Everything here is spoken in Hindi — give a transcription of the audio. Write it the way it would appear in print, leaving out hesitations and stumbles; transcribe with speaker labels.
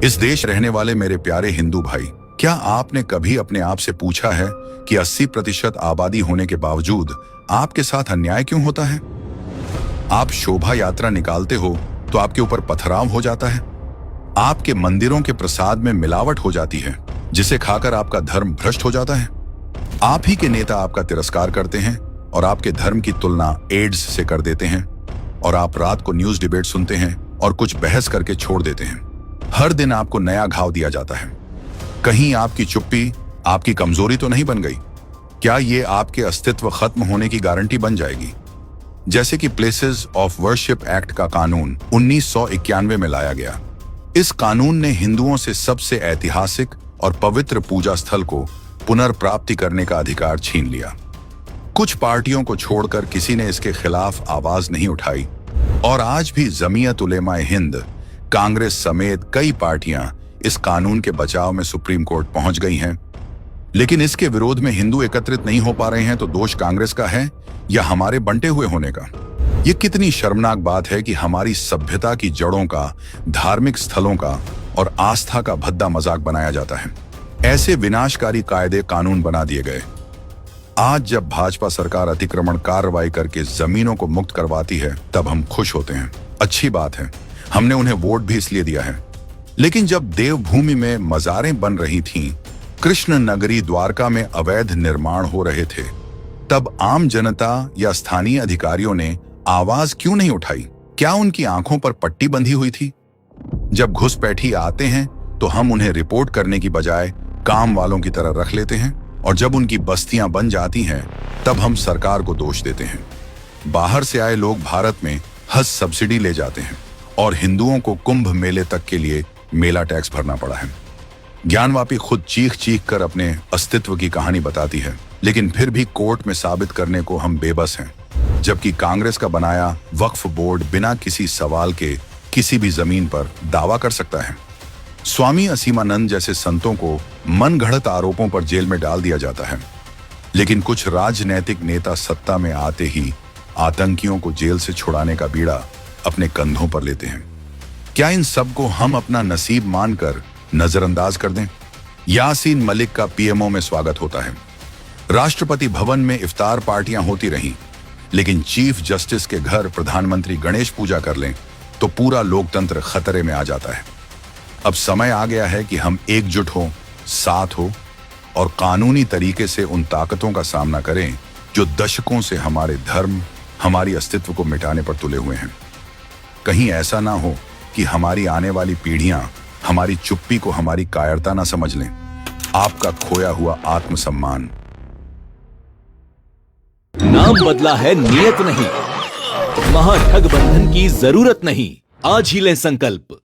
Speaker 1: इस देश रहने वाले मेरे प्यारे हिंदू भाई, क्या आपने कभी अपने आप से पूछा है कि 80% आबादी होने के बावजूद आपके साथ अन्याय क्यों होता है? आप शोभा यात्रा निकालते हो तो आपके ऊपर पथराव हो जाता है। आपके मंदिरों के प्रसाद में मिलावट हो जाती है, जिसे खाकर आपका धर्म भ्रष्ट हो जाता है। आप ही के नेता आपका तिरस्कार करते हैं और आपके धर्म की तुलना एड्स से कर देते हैं, और आप रात को न्यूज डिबेट सुनते हैं और कुछ बहस करके छोड़ देते हैं। हर दिन आपको नया घाव दिया जाता है। कहीं आपकी चुप्पी आपकी कमजोरी तो नहीं बन गई? क्या ये आपके अस्तित्व खत्म होने की गारंटी बन जाएगी? जैसे कि प्लेसेस ऑफ वर्शिप एक्ट का कानून 1991 में लाया गया। इस कानून ने हिंदुओं से सबसे ऐतिहासिक और पवित्र पूजा स्थल को पुनर्प्राप्ति करने का अधिकार छीन लिया। कुछ पार्टियों को छोड़कर किसी ने इसके खिलाफ आवाज नहीं उठाई, और आज भी जमीयत उलेमाए हिंद, कांग्रेस समेत कई पार्टियां इस कानून के बचाव में सुप्रीम कोर्ट पहुंच गई हैं। लेकिन इसके विरोध में हिंदू एकत्रित नहीं हो पा रहे हैं, तो दोष कांग्रेस का है या हमारे बंटे हुए होने का? यह कितनी शर्मनाक बात है कि हमारी सभ्यता की जड़ों का, धार्मिक स्थलों का और आस्था का भद्दा मजाक बनाया जाता है। ऐसे विनाशकारी कायदे कानून बना दिए गए। आज जब भाजपा सरकार अतिक्रमण कार्रवाई करके जमीनों को मुक्त करवाती है, तब हम खुश होते हैं। अच्छी बात है, हमने उन्हें वोट भी इसलिए दिया है। लेकिन जब देवभूमि में मजारें बन रही थीं, कृष्ण नगरी द्वारका में अवैध निर्माण हो रहे थे, तब आम जनता या स्थानीय अधिकारियों ने आवाज क्यों नहीं उठाई? क्या उनकी आंखों पर पट्टी बंधी हुई थी? जब घुसपैठी आते हैं तो हम उन्हें रिपोर्ट करने की बजाय काम वालों की तरह रख लेते हैं, और जब उनकी बस्तियां बन जाती हैं तब हम सरकार को दोष देते हैं। बाहर से आए लोग भारत में हज सब्सिडी ले जाते हैं, और हिंदुओं को कुंभ मेले तक के लिए मेला टैक्स भरना पड़ा है। ज्ञानवापी खुद चीख चीख कर अपने अस्तित्व की कहानी बताती है, लेकिन फिर भी कोर्ट में साबित करने को हम बेबस हैं। जबकि कांग्रेस का बनाया वक्फ बोर्ड बिना किसी सवाल के किसी भी जमीन पर दावा कर सकता है। स्वामी असीमानंद जैसे संतों को मनगढ़ंत आरोपों पर जेल में डाल दिया जाता है, लेकिन कुछ राजनैतिक नेता सत्ता में आते ही आतंकियों को जेल से छुड़ाने का बीड़ा अपने कंधों पर लेते हैं। क्या इन सब को हम अपना नसीब मानकर नजरअंदाज कर दें? यासीन मलिक का पीएमओ में स्वागत होता है, राष्ट्रपति भवन में इफ्तार पार्टियां होती रहीं, लेकिन चीफ जस्टिस के घर प्रधानमंत्री गणेश पूजा कर लें तो पूरा लोकतंत्र खतरे में आ जाता है। अब समय आ गया है कि हम एकजुट हों, साथ हो, और कानूनी तरीके से उन ताकतों का सामना करें जो दशकों से हमारे धर्म, हमारी अस्तित्व को मिटाने पर तुले हुए हैं। कहीं ऐसा ना हो कि हमारी आने वाली पीढ़ियां हमारी चुप्पी को हमारी कायरता ना समझ लें। आपका खोया हुआ आत्मसम्मान।
Speaker 2: नाम बदला है, नियत नहीं। महाठगबंधन की जरूरत नहीं। आज ही लें संकल्प।